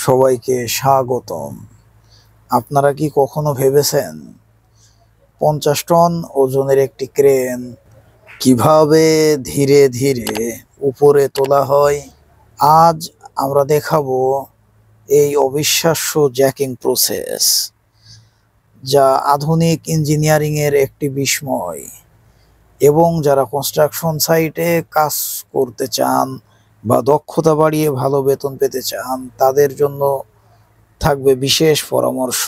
সবাইকে স্বাগতম। আপনারা কি কখনো ভেবেছেন 50 টন ওজনের একটি ক্রেন কিভাবে ধীরে ধীরে উপরে তোলা হয়? আজ আমরা দেখাবো এই অবিশ্বাস্য জ্যাকিং প্রসেস, যা আধুনিক ইঞ্জিনিয়ারিং এর একটি বিস্ময়। এবং যারা কনস্ট্রাকশন সাইটে কাজ করতে চান বা দক্ষতা বাড়িয়ে ভালো বেতন পেতে চান, তাদের জন্য থাকবে বিশেষ পরামর্শ।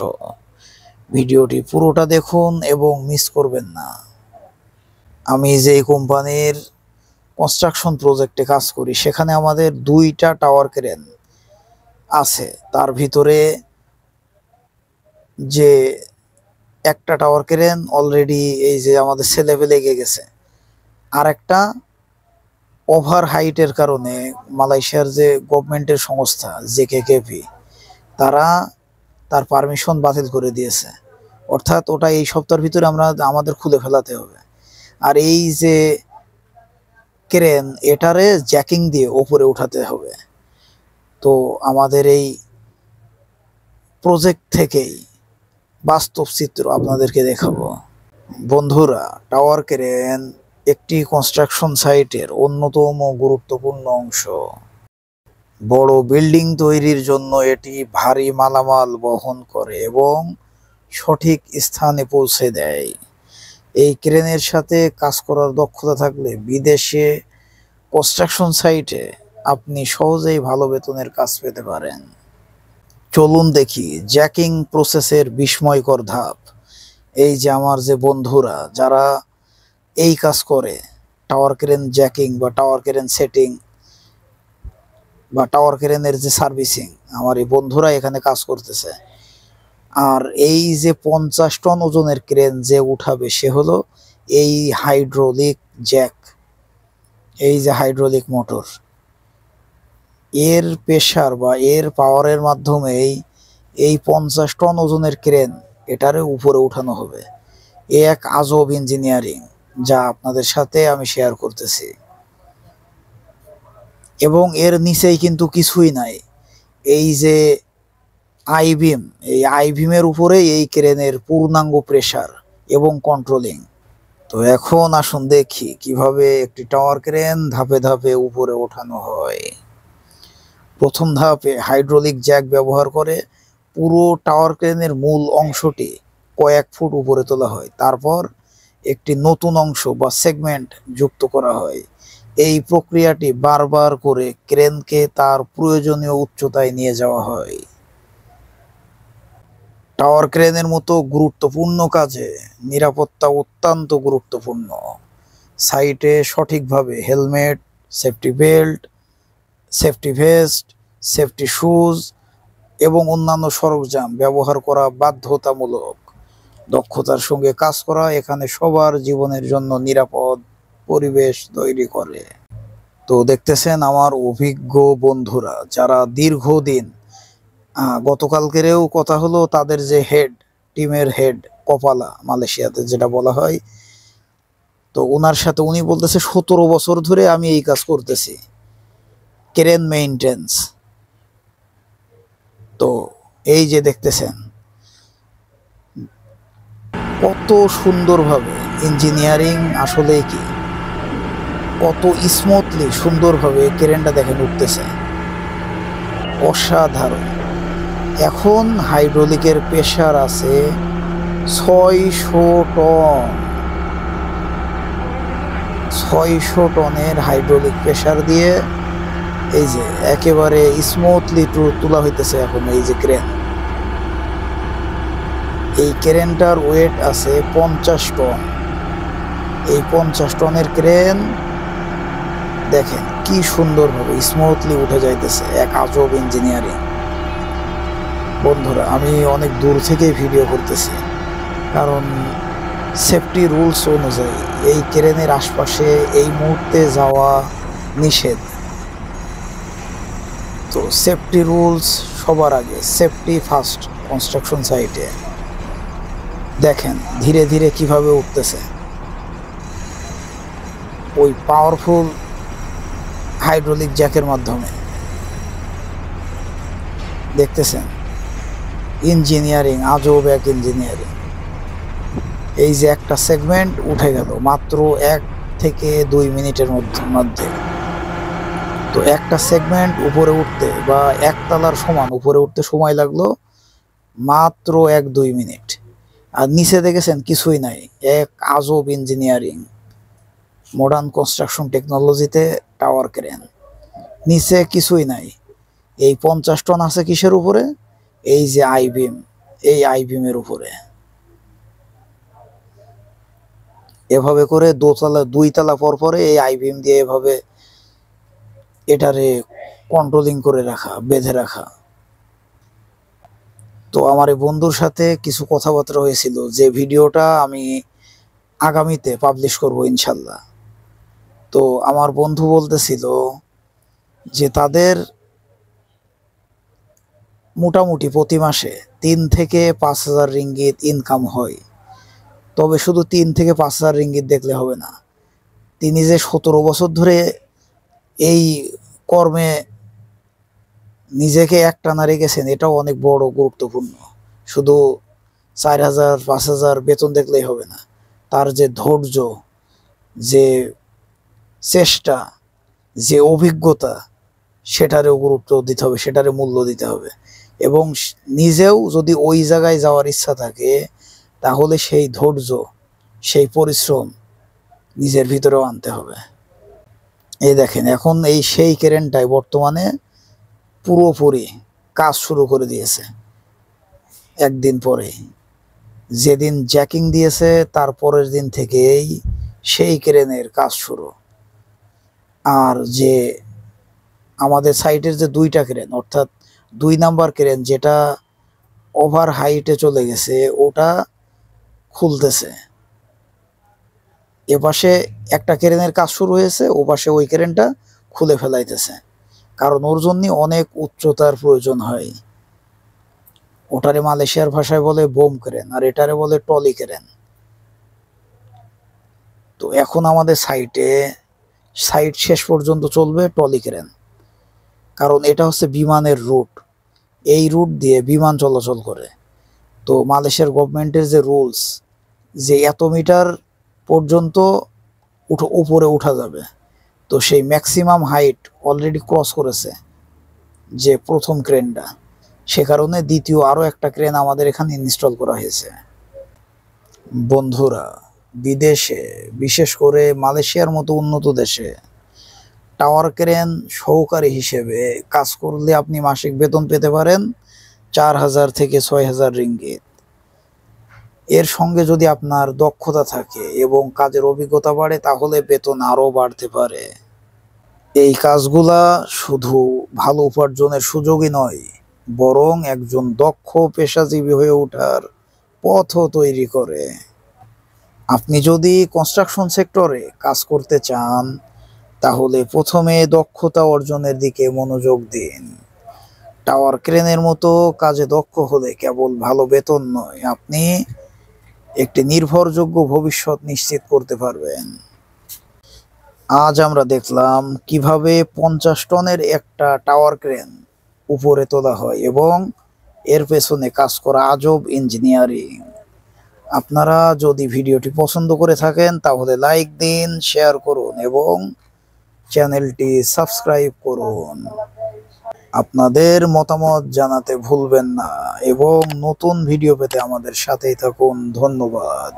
ভিডিওটি পুরোটা দেখুন এবং মিস করবেন না। আমি যে কোম্পানির কনস্ট্রাকশন প্রজেক্টে কাজ করি, সেখানে আমাদের 2টা টাওয়ার ক্রেন আছে। তার ভিতরে যে একটা টাওয়ার ক্রেন অলরেডি এই যে আমাদের ছেলেপে লেগে গেছে, আর একটা ওভার হাইটের কারণে মালয়েশিয়ার যে গভর্নমেন্টের সংস্থা জেকেকেপি, তারা তার পারমিশন বাতিল করে দিয়েছে। অর্থাৎ ওটা এই সপ্তাহের ভিতরে আমাদের খুলে ফেলাতে হবে। আর এই যে ক্রেন, এটারে জ্যাকিং দিয়ে ওপরে উঠাতে হবে। তো আমাদের এই প্রজেক্ট থেকেই বাস্তব চিত্র আপনাদেরকে দেখাবো। বন্ধুরা, টাওয়ার ক্রেন একটি কনস্ট্রাকশন সাইটের অন্যতম গুরুত্বপূর্ণ অংশ। বড় বিল্ডিং তৈরির জন্য এটি ভারী মালামাল বহন করে এবং সঠিক স্থানে পৌঁছে দেয়। এই ক্রেনের সাথে কাজ করার দক্ষতা থাকলে বিদেশে কনস্ট্রাকশন সাইটে আপনি সহজেই ভালো বেতনের কাজ পেতে পারেন। চলুন দেখি জ্যাকিং প্রসেসের বিস্ময়কর ধাপ। এই যে আমার যে বন্ধুরা যারা এই কাজ করে, টাওয়ার ক্রেন জ্যাকিং বা টাওয়ার ক্রেন সেটিং বা টাওয়ার ক্রেনের যে সার্ভিসিং, আমার এই বন্ধুরা এখানে কাজ করতেছে। আর এই যে 50 টন ওজনের ক্রেন যে উঠাবে, সে হলো এই হাইড্রোলিক জ্যাক, এই যে হাইড্রোলিক মোটর। এর প্রেসার বা এর পাওয়ারের মাধ্যমেই এই 50 টন ওজনের ক্রেন এটারে উপরে উঠানো হবে। এ এক আজব ইঞ্জিনিয়ারিং, যা আপনাদের সাথে আমি শেয়ার করতেছি। এবং এর নিচেই কিন্তু কিছুই নাই। এই যে আইবিম, এই আইবিমের উপরে এই ক্রেনের পূর্ণাঙ্গ প্রেসার এবং কন্ট্রোলিং। তো এখন আসুন দেখি কিভাবে একটি টাওয়ার ক্রেন ধাপে ধাপে উপরে ওঠানো হয়। প্রথম ধাপে হাইড্রোলিক জ্যাক ব্যবহার করে পুরো টাওয়ার ক্রেনের মূল অংশটি কয়েক ফুট উপরে তোলা হয়। তারপর একটি নতুন অংশ বা সেগমেন্ট যুক্ত করা হয়। এই প্রক্রিয়াটি বারবার করে ক্রেনকে তার প্রয়োজনীয় উচ্চতায় নিয়ে যাওয়া হয়। টাওয়ার ক্রেনের মতো গুরুত্বপূর্ণ কাজে নিরাপত্তা অত্যন্ত গুরুত্বপূর্ণ। সাইটে সঠিকভাবে helmet, safety belt, safety vest, safety shoes এবং অন্যান্য সরঞ্জাম ব্যবহার করা বাধ্যতামূলক। দক্ষতার সঙ্গে কাজ করা এখানে সবার জীবনের জন্য নিরাপদ পরিবেশ তৈরি করে। তো দেখতেছেন আমার অভিজ্ঞ বন্ধুরা যারা দীর্ঘদিন, গতকালকেরও কথা হলো তাদের যে হেড, টিমের হেড কপালা, মালয়েশিয়াতে যেটা বলা হয়, তো ওনার সাথে উনি বলতেছে 17 বছর ধরে আমি এই কাজ করতেছি, ক্রেন মেইনটেন্স। তো এই যে দেখতেছেন কত সুন্দরভাবে ইঞ্জিনিয়ারিং, আসলে কি কত স্মুথলি সুন্দরভাবে ক্রেনটা দেখেন উঠতেছে, অসাধারণ। এখন হাইড্রোলিকের প্রেসার আছে 600 টন। 600 টনের হাইড্রোলিক প্রেসার দিয়ে এই যে একেবারে স্মুথলি তোলা হইতেছে এখন এই যে ক্রেন। এই ক্রেনটার ওয়েট আছে 50 টন। এই 50 টনের ক্রেন দেখেন কি সুন্দরভাবে স্মুথলি উঠে যাইতেছে, এক আজব ইঞ্জিনিয়ারিং। বন্ধুরা, আমি অনেক দূর থেকে ভিডিও করতেছি, কারণ সেফটি রুলস অনুযায়ী এই ক্রেনের আশপাশে এই মুহূর্তে যাওয়া নিষেধ। তো সেফটি রুলস সবার আগে, সেফটি ফার্স্ট কনস্ট্রাকশন সাইটে। দেখেন ধীরে ধীরে কিভাবে উঠতেছে ওই পাওয়ারফুল হাইড্রোলিক জ্যাকের মাধ্যমে। দেখতেছেন ইঞ্জিনিয়ারিং, আজব এক ইঞ্জিনিয়ারিং। এই যে একটা সেগমেন্ট উঠে গেল মাত্র 1 থেকে 2 মিনিটের মধ্যে। তো একটা সেগমেন্ট উপরে উঠতে বা একতলার সমান উপরে উঠতে সময় লাগলো মাত্র 1-2 মিনিট। আর নিচে দেখেছেন কিছুই নাই, এক আজব ইঞ্জিনিয়ারিং, মডার্ন কনস্ট্রাকশন টেকনোলজিতে টাওয়ার ক্রেন। নিচে কিছুই নাই, এই 50 টন আছে কিসের উপরে? এই যে আইবিম, এই আইবিমের উপরে। এভাবে করে 2 তলা পর পরে এই আইবিম দিয়ে এভাবে এটারে কন্ট্রোলিং করে রাখা, বেঁধে রাখা। তো আমার এই বন্ধুর সাথে কিছু কথাবার্তা হয়েছিল, যে ভিডিওটা আমি আগামীতে পাবলিশ করব ইনশাল্লাহ। তো আমার বন্ধু বলতেছিল যে তাদের মোটামুটি প্রতি মাসে 3 থেকে 5 হাজার রিঙ্গিত ইনকাম হয়। তবে শুধু 3 থেকে 5 হাজার রিঙ্গিত দেখলে হবে না, তিনি যে 17 বছর ধরে এই কর্মে নিজেকে একটানা রেখেছেন, এটাও অনেক বড় গুরুত্বপূর্ণ। শুধু 4,000-5,000 বেতন দেখলেই হবে না, তার যে ধৈর্য, যে চেষ্টা, যে অভিজ্ঞতা, সেটারেও গুরুত্ব দিতে হবে, সেটারে মূল্য দিতে হবে। এবং নিজেও যদি ওই জায়গায় যাওয়ার ইচ্ছা থাকে, তাহলে সেই ধৈর্য, সেই পরিশ্রম নিজের ভিতরেও আনতে হবে। এই দেখেন এখন এই সেই ক্রেনটাই বর্তমানে পুরোপুরি কাজ শুরু করে দিয়েছে। একদিন পরে, যেদিন জ্যাকিং দিয়েছে তার পরের দিন থেকেই সেই ক্রেনের কাজ শুরু। আর যে আমাদের সাইটের যে 2টা ক্রেন, অর্থাৎ 2 নাম্বার ক্রেন যেটা ওভার হাইটে চলে গেছে, ওটা খুলতেছে। এপাশে একটা ক্রেনের কাজ শুরু হয়েছে, ওপাশে ওই ক্রেনটা খুলে ফেলাইতেছে, কারণ ওর জন্য অনেক উচ্চতার প্রয়োজন হয়। ওটারে মালয়েশিয়ার ভাষায় বলে বোম ক্রেন, আর এটারে বলে টলি ক্রেন। তো এখন আমাদের সাইট শেষ পর্যন্ত চলবে টলি ক্রেন, কারণ এটা হচ্ছে বিমানের রুট, এই রুট দিয়ে বিমান চলাচল করে। তো মালয়েশিয়ার গভর্নমেন্টের যে রুলস, যে এত মিটার পর্যন্ত উপরে উঠা যাবে, তো সেই ম্যাক্সিমাম হাইট অলরেডি ক্রস করেছে যে প্রথম ক্রেনটা। সে কারণে দ্বিতীয় আরও একটা ক্রেন আমাদের এখানে ইনস্টল করা হয়েছে। বন্ধুরা, বিদেশে, বিশেষ করে মালয়েশিয়ার মতো উন্নত দেশে টাওয়ার ক্রেন সহকারী হিসেবে কাজ করলে আপনি মাসিক বেতন পেতে পারেন 4,000 থেকে 6,000 রিঙ্গিত। এর সঙ্গে যদি আপনার দক্ষতা থাকে এবং কাজের অভিজ্ঞতা বাড়ে, তাহলে বেতন আরও বাড়তে পারে। এই কাজগুলা শুধু ভালো উপার্জনের সুযোগই নয়, বরং একজন দক্ষ পেশাজীবী হয়ে ওঠার পথও তৈরি করে। আপনি যদি কনস্ট্রাকশন সেক্টরে কাজ করতে চান, তাহলে প্রথমে দক্ষতা অর্জনের দিকে মনোযোগ দিন। টাওয়ার ক্রেনের মতো কাজে দক্ষ হলে কেবল ভালো বেতন নয়, আপনি একটি নির্ভরযোগ্য ভবিষ্যৎ নিশ্চিত করতে পারবেন। আজ আমরা দেখলাম কিভাবে 50 টনের একটা টাওয়ার ক্রেন উপরে তোলা হয় এবং এর পেছনে কাজ করা আজব ইঞ্জিনিয়ারিং। আপনারা যদি ভিডিওটি পছন্দ করে থাকেন, তাহলে লাইক দিন, শেয়ার করুন এবং চ্যানেলটি সাবস্ক্রাইব করুন। আপনাদের মতামত জানাতে ভুলবেন না এবং নতুন ভিডিও পেতে আমাদের সাথেই থাকুন। ধন্যবাদ।